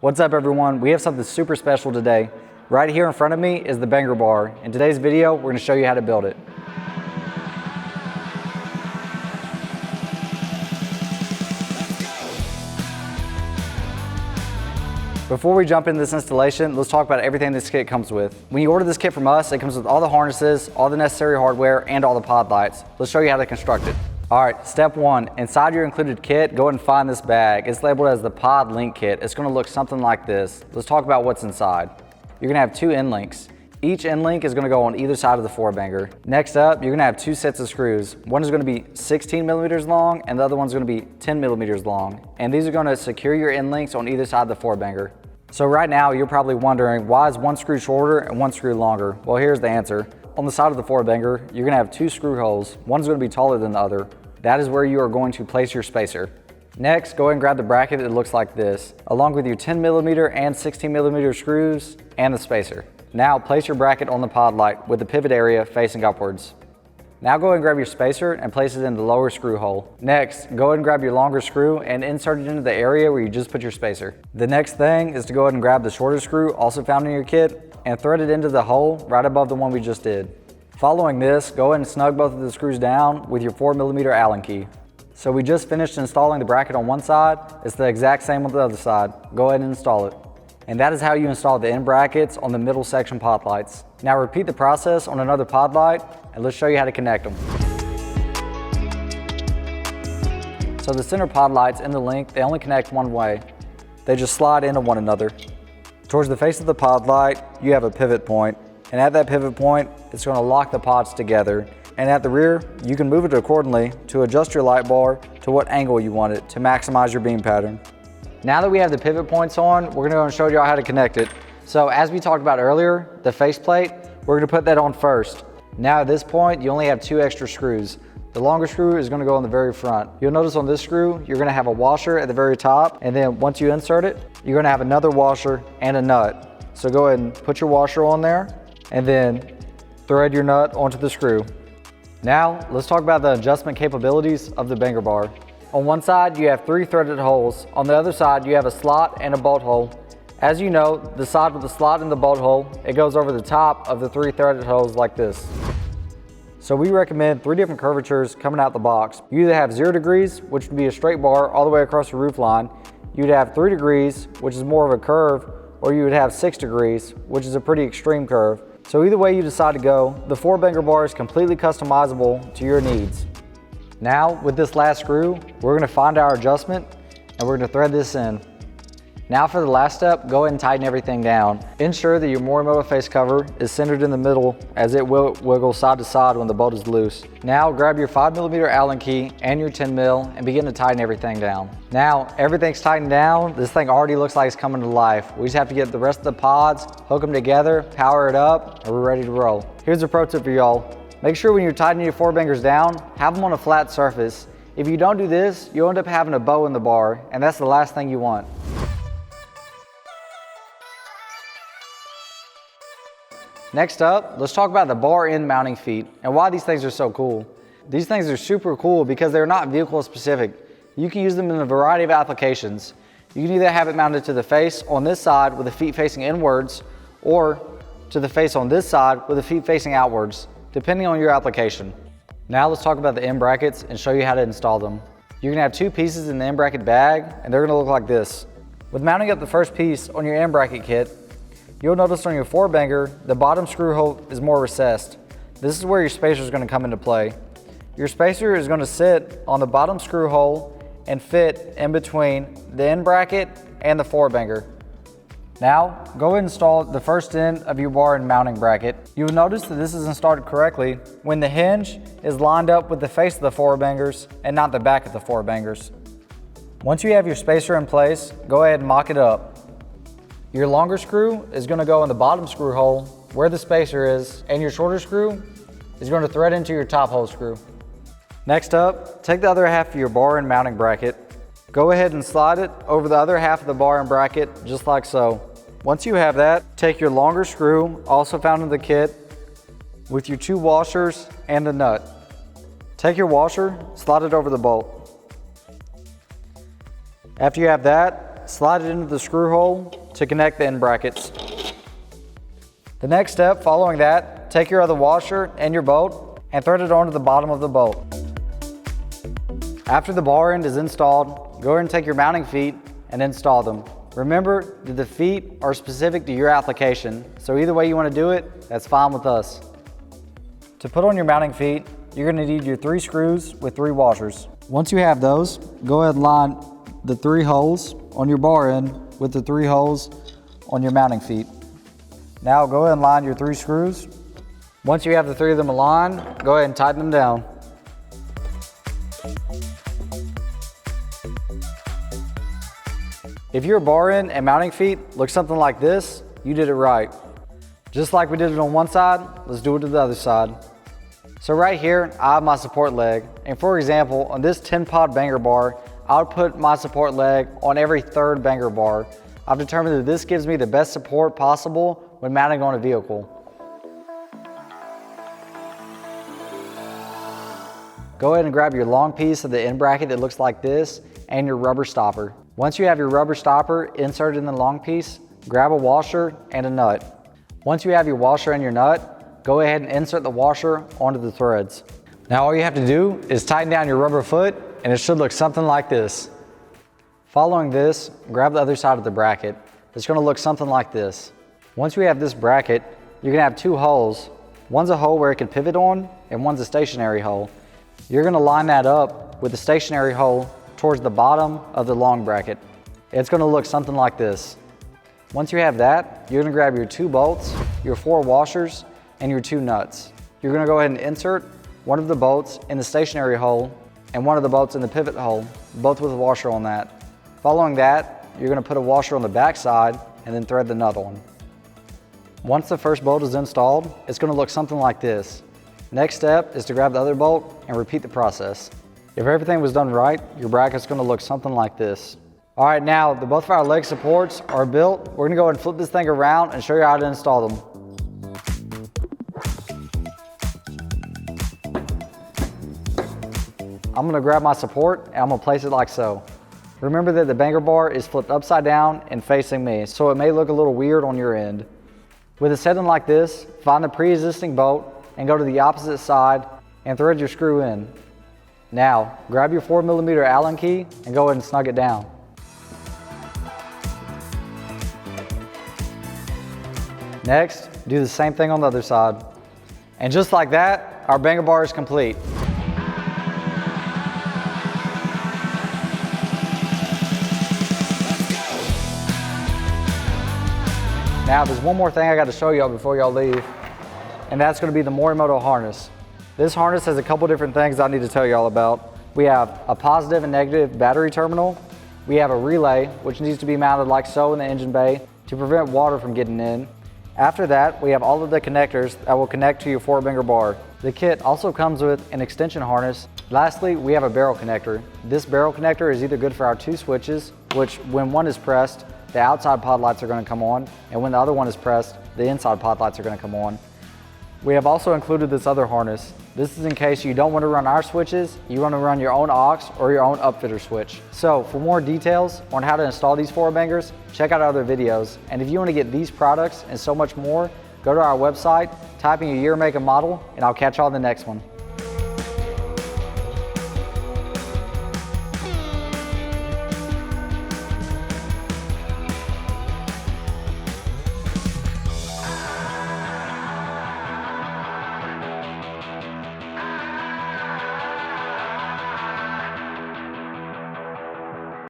What's up everyone? We have something super special today. Right here in front of me is the BangerBar. In today's video, we're going to show you how to build it. Before we jump into this installation, let's talk about everything this kit comes with. When you order this kit from us, it comes with all the harnesses, all the necessary hardware, and all the pod lights. Let's show you how to construct it. All right, step one, inside your included kit, go ahead and find this bag. It's labeled as the pod link kit. It's gonna look something like this. Let's talk about what's inside. You're gonna have two end links. Each end link is gonna go on either side of the 4Banger. Next up, you're gonna have two sets of screws. One is gonna be 16 millimeters long and the other one's gonna be 10 millimeters long. And these are gonna secure your end links on either side of the 4Banger. So right now, you're probably wondering, why is one screw shorter and one screw longer? Well, here's the answer. On the side of the 4Banger, you're gonna have two screw holes. One's gonna be taller than the other. That is where you are going to place your spacer. Next, go ahead and grab the bracket that looks like this, along with your 10 millimeter and 16 millimeter screws and the spacer. Now place your bracket on the pod light with the pivot area facing upwards. Now go ahead and grab your spacer and place it in the lower screw hole. Next, go ahead and grab your longer screw and insert it into the area where you just put your spacer. The next thing is to go ahead and grab the shorter screw also found in your kit and thread it into the hole right above the one we just did. Following this, go ahead and snug both of the screws down with your 4 millimeter Allen key. So we just finished installing the bracket on one side. It's the exact same on the other side. Go ahead and install it. And that is how you install the end brackets on the middle section pod lights. Now repeat the process on another pod light and let's show you how to connect them. So the center pod lights in the link, they only connect one way. They just slide into one another. Towards the face of the pod light, you have a pivot point. And at that pivot point, it's going to lock the pods together. And at the rear, you can move it accordingly to adjust your light bar to what angle you want it to maximize your beam pattern. Now that we have the pivot points on, we're going to go and show you how to connect it. So as we talked about earlier, the faceplate, we're going to put that on first. Now at this point, you only have two extra screws. The longer screw is going to go on the very front. You'll notice on this screw, you're going to have a washer at the very top. And then once you insert it, you're going to have another washer and a nut. So go ahead and put your washer on there and then thread your nut onto the screw. Now, let's talk about the adjustment capabilities of the BangerBar. On one side, you have three threaded holes. On the other side, you have a slot and a bolt hole. As you know, the side with the slot and the bolt hole, it goes over the top of the three threaded holes like this. So we recommend three different curvatures coming out the box. You either have 0 degrees, which would be a straight bar all the way across the roof line. You'd have 3 degrees, which is more of a curve, or you would have 6 degrees, which is a pretty extreme curve. So either way you decide to go, the 4Banger is completely customizable to your needs. Now, with this last screw, we're gonna find our adjustment and we're gonna thread this in. Now for the last step, go ahead and tighten everything down. Ensure that your Morimoto face cover is centered in the middle as it will wiggle side to side when the bolt is loose. Now grab your 5 millimeter Allen key and your 10 mil and begin to tighten everything down. Now everything's tightened down. This thing already looks like it's coming to life. We just have to get the rest of the pods, hook them together, power it up, and we're ready to roll. Here's a pro tip for y'all. Make sure when you're tightening your 4Bangers down, have them on a flat surface. If you don't do this, you'll end up having a bow in the bar, and that's the last thing you want. Next up, let's talk about the bar end mounting feet and why these things are so cool. These things are super cool because they're not vehicle specific. You can use them in a variety of applications. You can either have it mounted to the face on this side with the feet facing inwards or to the face on this side with the feet facing outwards, depending on your application. Now let's talk about the end brackets and show you how to install them. You're gonna have two pieces in the end bracket bag and they're gonna look like this. With mounting up the first piece on your end bracket kit, you'll notice on your 4Banger, the bottom screw hole is more recessed. This is where your spacer is going to come into play. Your spacer is going to sit on the bottom screw hole and fit in between the end bracket and the 4Banger. Now, go ahead and install the first end of your bar and mounting bracket. You will notice that this is installed correctly when the hinge is lined up with the face of the 4Bangers and not the back of the 4Bangers. Once you have your spacer in place, go ahead and mock it up. Your longer screw is going to go in the bottom screw hole where the spacer is, and your shorter screw is going to thread into your top hole screw. Next up, take the other half of your bar and mounting bracket. Go ahead and slide it over the other half of the bar and bracket, just like so. Once you have that, take your longer screw, also found in the kit, with your two washers and the nut. Take your washer, slide it over the bolt. After you have that, that, slide it into the screw hole to connect the end brackets. The next step following that, take your other washer and your bolt and thread it onto the bottom of the bolt. After the bar end is installed, go ahead and take your mounting feet and install them. Remember that the feet are specific to your application, so either way you want to do it, that's fine with us. To put on your mounting feet, you're going to need your 3 screws with 3 washers. Once you have those, go ahead and line the 3 holes on your bar end with the 3 holes on your mounting feet. Now go ahead and line your 3 screws. Once you have the 3 of them aligned, go ahead and tighten them down. If your bar end and mounting feet look something like this, you did it right. Just like we did it on one side, let's do it to the other side. So right here, I have my support leg. And for example, on this 10-pod banger bar, I would put my support leg on every 3rd banger bar. I've determined that this gives me the best support possible when mounting on a vehicle. Go ahead and grab your long piece of the end bracket that looks like this and your rubber stopper. Once you have your rubber stopper inserted in the long piece, grab a washer and a nut. Once you have your washer and your nut, go ahead and insert the washer onto the threads. Now all you have to do is tighten down your rubber foot and it should look something like this. Following this, grab the other side of the bracket. It's going to look something like this. Once we have this bracket, you're going to have 2 holes. One's a hole where it can pivot on and one's a stationary hole. You're going to line that up with the stationary hole towards the bottom of the long bracket. It's going to look something like this. Once you have that, you're going to grab your 2 bolts, your 4 washers, and your 2 nuts. You're going to go ahead and insert one of the bolts in the stationary hole and one of the bolts in the pivot hole, both with a washer on that. Following that, you're going to put a washer on the back side and then thread the nut on. Once the first bolt is installed, it's going to look something like this. Next step is to grab the other bolt and repeat the process. If everything was done right, your bracket's going to look something like this. All right, now that both of our leg supports are built, we're going to go ahead and flip this thing around and show you how to install them. I'm going to grab my support and I'm going to place it like so. Remember that the banger bar is flipped upside down and facing me, so it may look a little weird on your end. With a setting like this, find the pre-existing bolt and go to the opposite side and thread your screw in. Now, grab your 4mm Allen key and go ahead and snug it down. Next, do the same thing on the other side. And just like that, our banger bar is complete. Now, there's one more thing I got to show y'all before y'all leave, and that's going to be the Morimoto harness. This harness has a couple different things I need to tell y'all about. We have a positive and negative battery terminal. We have a relay, which needs to be mounted like so in the engine bay to prevent water from getting in. After that, we have all of the connectors that will connect to your 4Banger bar. The kit also comes with an extension harness. Lastly, we have a barrel connector. This barrel connector is either good for our 2 switches, which when one is pressed, the outside pod lights are going to come on, and when the other one is pressed, the inside pod lights are going to come on. We have also included this other harness. This is in case you don't want to run our switches, you want to run your own aux or your own upfitter switch. So for more details on how to install these 4Bangers, check out our other videos. And if you want to get these products and so much more, go to our website, type in your year, make, and model, and I'll catch y'all in the next one.